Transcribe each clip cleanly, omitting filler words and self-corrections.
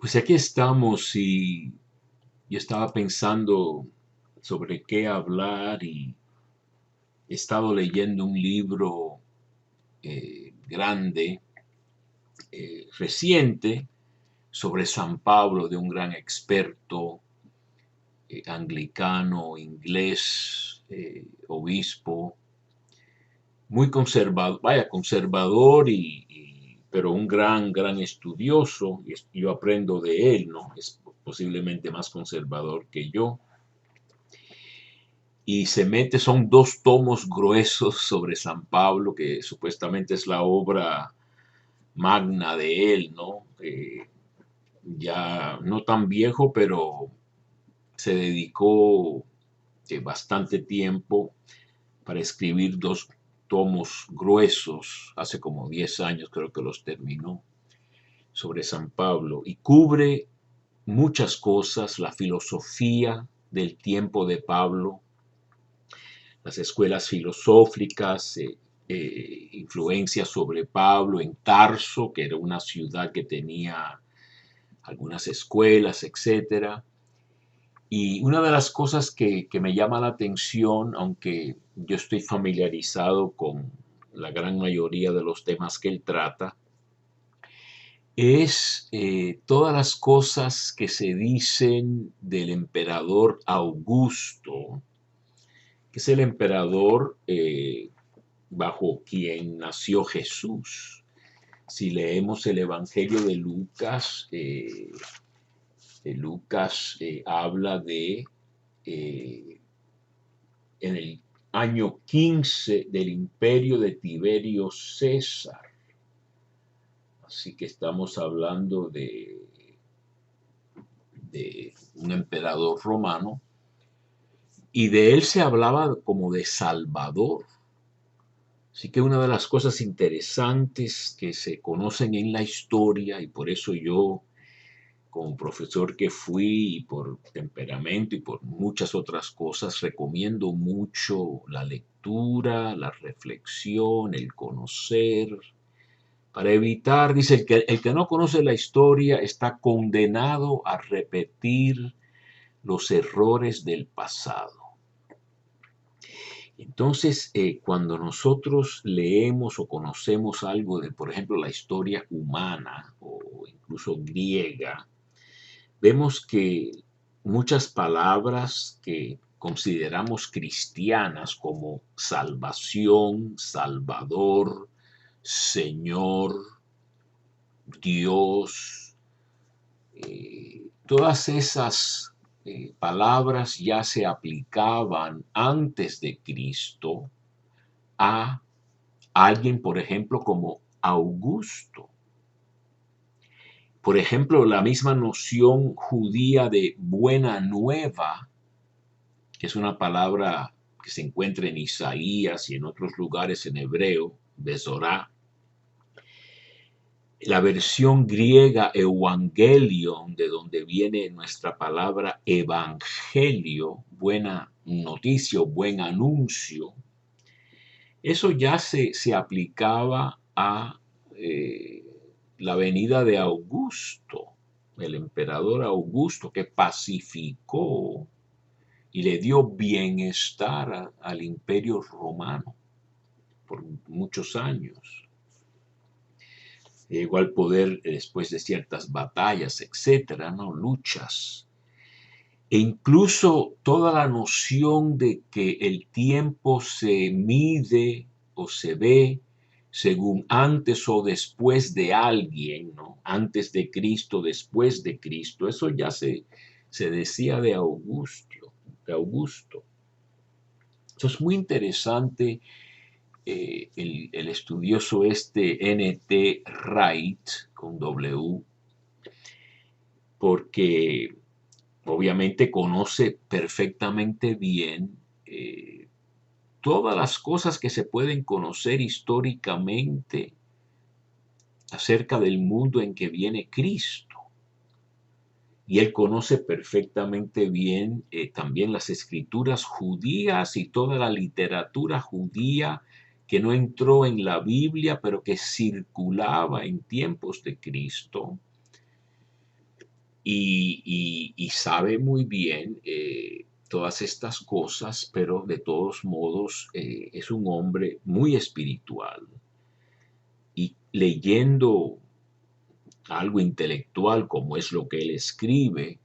Pues aquí estamos y yo estaba pensando sobre qué hablar y he estado leyendo un libro grande, reciente, sobre San Pablo, de un gran experto anglicano, inglés, obispo, muy conservador, vaya, conservador pero un gran estudioso, y yo aprendo de él, ¿no? Es posiblemente más conservador que yo. Y se mete, son dos tomos gruesos sobre San Pablo, que supuestamente es la obra magna de él, ¿no? Ya no tan viejo, pero se dedicó bastante tiempo para escribir dos tomos gruesos, hace como 10 años creo que los terminó, sobre San Pablo, y cubre muchas cosas, la filosofía del tiempo de Pablo, las escuelas filosóficas, influencias sobre Pablo en Tarso, que era una ciudad que tenía algunas escuelas, etcétera. Y una de las cosas que me llama la atención, aunque yo estoy familiarizado con la gran mayoría de los temas que él trata, es todas las cosas que se dicen del emperador Augusto, que es el emperador bajo quien nació Jesús. Si leemos el Evangelio de Lucas habla de en el año 15 del imperio de Tiberio César. Así que estamos hablando de un emperador romano, y de él se hablaba como de Salvador. Así que una de las cosas interesantes que se conocen en la historia, y por eso yo, como profesor que fui, y por temperamento y por muchas otras cosas, recomiendo mucho la lectura, la reflexión, el conocer, para evitar, dice, el que no conoce la historia está condenado a repetir los errores del pasado. Entonces, cuando nosotros leemos o conocemos algo de, por ejemplo, la historia humana o incluso griega, vemos que muchas palabras que consideramos cristianas como salvación, salvador, Señor, Dios, todas esas palabras ya se aplicaban antes de Cristo a alguien, por ejemplo, como Augusto. Por ejemplo, la misma noción judía de buena nueva, que es una palabra que se encuentra en Isaías y en otros lugares en hebreo, Besorá. La versión griega evangelion, de donde viene nuestra palabra evangelio, buena noticia o buen anuncio, eso ya se aplicaba a la venida de Augusto, el emperador Augusto, que pacificó y le dio bienestar al imperio romano por muchos años. Llegó al poder después de ciertas batallas, etcétera, ¿no? Luchas. E incluso toda la noción de que el tiempo se mide o se ve según antes o después de alguien, ¿no? Antes de Cristo, después de Cristo. Eso ya se decía de Augusto. Eso es muy interesante. El estudioso N.T. Wright, con W, porque obviamente conoce perfectamente bien todas las cosas que se pueden conocer históricamente acerca del mundo en que viene Cristo. Y él conoce perfectamente bien también las escrituras judías y toda la literatura judía que no entró en la Biblia, pero que circulaba en tiempos de Cristo. y sabe muy bien todas estas cosas, pero de todos modos es un hombre muy espiritual. Y leyendo algo intelectual como es lo que él escribe,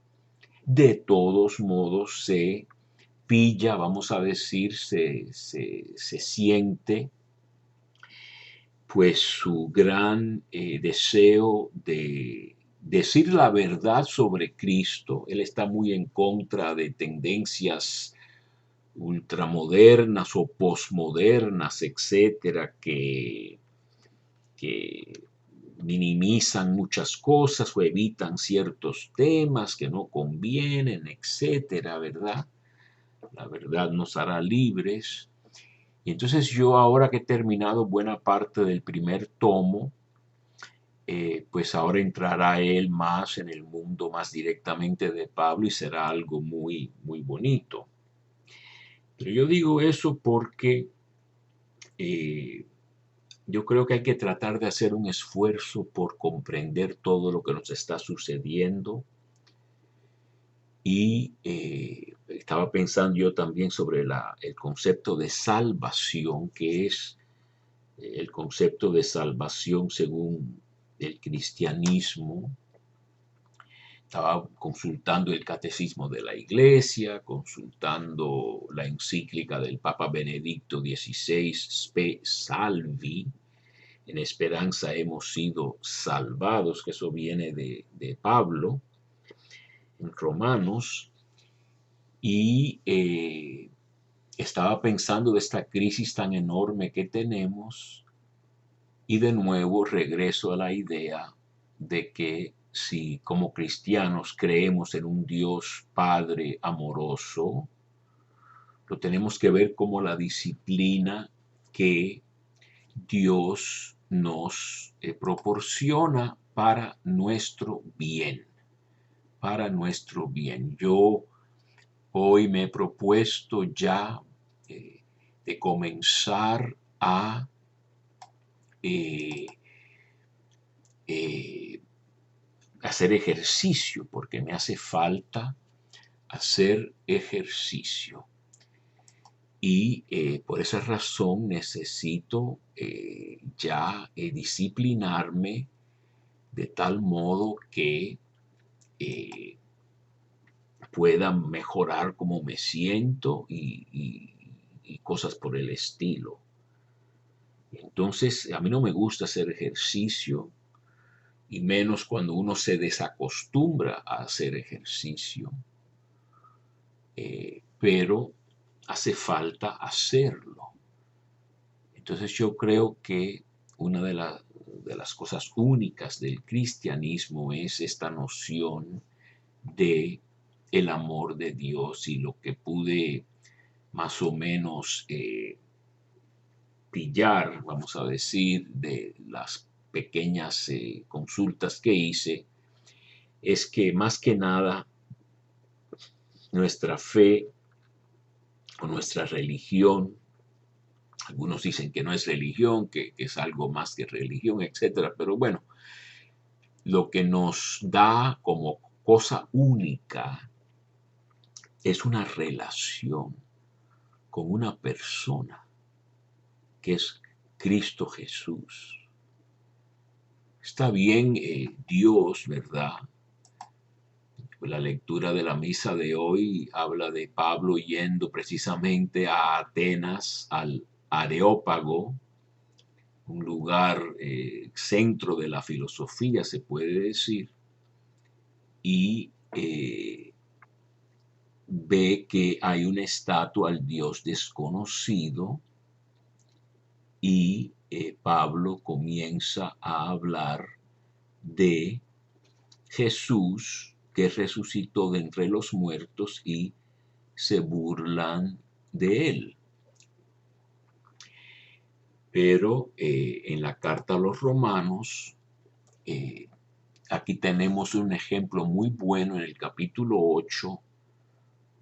de todos modos se pilla, vamos a decir, se siente pues su gran deseo de decir la verdad sobre Cristo. Él está muy en contra de tendencias ultramodernas o posmodernas, etcétera, que minimizan muchas cosas o evitan ciertos temas que no convienen, etcétera, ¿verdad? La verdad nos hará libres. Y entonces yo ahora que he terminado buena parte del primer tomo, pues ahora entrará él más en el mundo más directamente de Pablo y será algo muy, muy bonito. Pero yo digo eso porque eh, yo creo que hay que tratar de hacer un esfuerzo por comprender todo lo que nos está sucediendo. Y estaba pensando yo también sobre el concepto de salvación, que es el concepto de salvación según el cristianismo. Estaba consultando el catecismo de la Iglesia, consultando la encíclica del Papa Benedicto XVI, Spe Salvi, en esperanza hemos sido salvados, que eso viene de Pablo, en Romanos, y estaba pensando de esta crisis tan enorme que tenemos, y de nuevo regreso a la idea de que si como cristianos creemos en un Dios Padre amoroso, lo tenemos que ver como la disciplina que Dios nos proporciona para nuestro bien, para nuestro bien. Yo hoy me he propuesto ya de comenzar a eh, eh, hacer ejercicio, porque me hace falta hacer ejercicio. Y por esa razón necesito ya disciplinarme de tal modo que eh, pueda mejorar cómo me siento y cosas por el estilo. Entonces, a mí no me gusta hacer ejercicio, y menos cuando uno se desacostumbra a hacer ejercicio, pero hace falta hacerlo. Entonces yo creo que una de las cosas únicas del cristianismo es esta noción de el amor de Dios, y lo que pude más o menos pillar, vamos a decir, de las pequeñas consultas que hice, es que más que nada nuestra fe o nuestra religión, algunos dicen que no es religión, que es algo más que religión, etcétera, pero bueno, lo que nos da como cosa única es una relación con una persona que es Cristo Jesús. Está bien, Dios, ¿verdad? La lectura de la misa de hoy habla de Pablo yendo precisamente a Atenas, al Areópago, un lugar centro de la filosofía, se puede decir, y ve que hay una estatua al Dios desconocido, y Pablo comienza a hablar de Jesús que resucitó de entre los muertos, y se burlan de él. Pero en la carta a los romanos, aquí tenemos un ejemplo muy bueno en el capítulo 8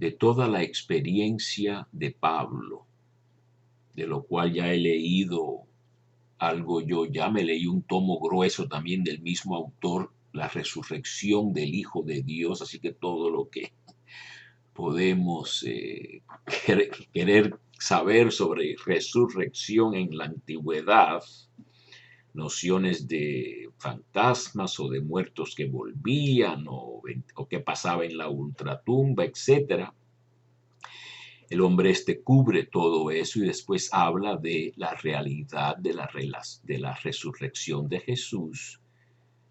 de toda la experiencia de Pablo, de lo cual ya he leído algo. Yo ya me leí un tomo grueso también del mismo autor la resurrección del Hijo de Dios, así que todo lo que podemos querer saber sobre resurrección en la antigüedad, nociones de fantasmas o de muertos que volvían o qué pasaba en la ultratumba, etcétera. El hombre cubre todo eso y después habla de la realidad de la resurrección de Jesús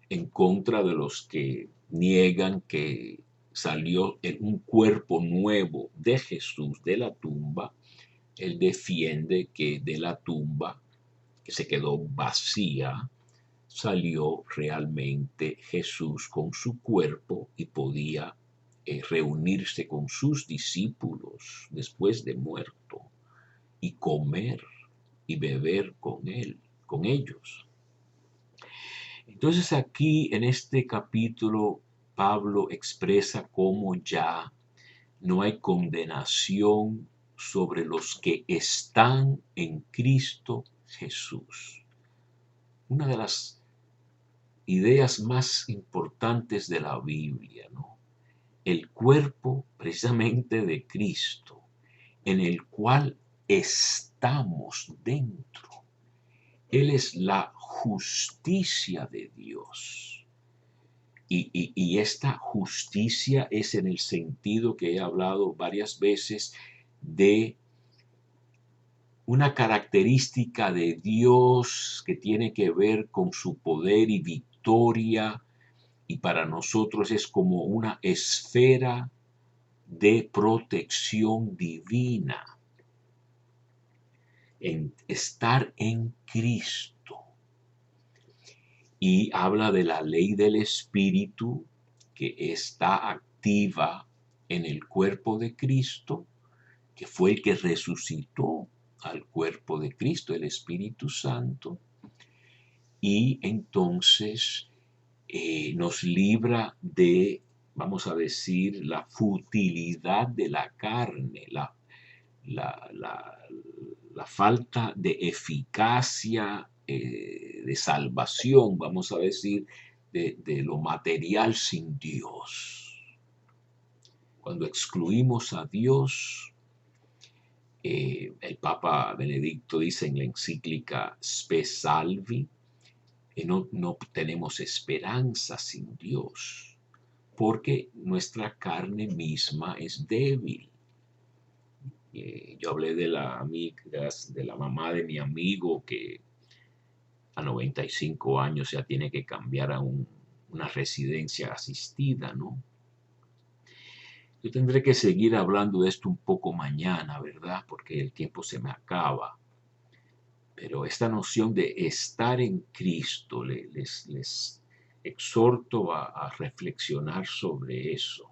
en contra de los que niegan que salió en un cuerpo nuevo de Jesús de la tumba. Él defiende que de la tumba, que se quedó vacía, salió realmente Jesús con su cuerpo y podía reunirse con sus discípulos después de muerto y comer y beber con ellos. Entonces aquí en este capítulo Pablo expresa cómo ya no hay condenación sobre los que están en Cristo Jesús. Una de las ideas más importantes de la Biblia, ¿no? El cuerpo precisamente de Cristo, en el cual estamos dentro. Él es la justicia de Dios. Y esta justicia es en el sentido que he hablado varias veces de una característica de Dios que tiene que ver con su poder y victoria, y para nosotros es como una esfera de protección divina, en estar en Cristo. Y habla de la ley del Espíritu que está activa en el cuerpo de Cristo, que fue el que resucitó al cuerpo de Cristo, el Espíritu Santo, y entonces nos libra de, vamos a decir, la futilidad de la carne, la falta de eficacia, de salvación, vamos a decir, de lo material sin Dios. Cuando excluimos a Dios, el Papa Benedicto dice en la encíclica Spe Salvi, que no tenemos esperanza sin Dios, porque nuestra carne misma es débil. Yo hablé de la mamá de mi amigo que a 95 años ya tiene que cambiar a una residencia asistida, ¿no? Yo tendré que seguir hablando de esto un poco mañana, ¿verdad? Porque el tiempo se me acaba. Pero esta noción de estar en Cristo, les exhorto a reflexionar sobre eso.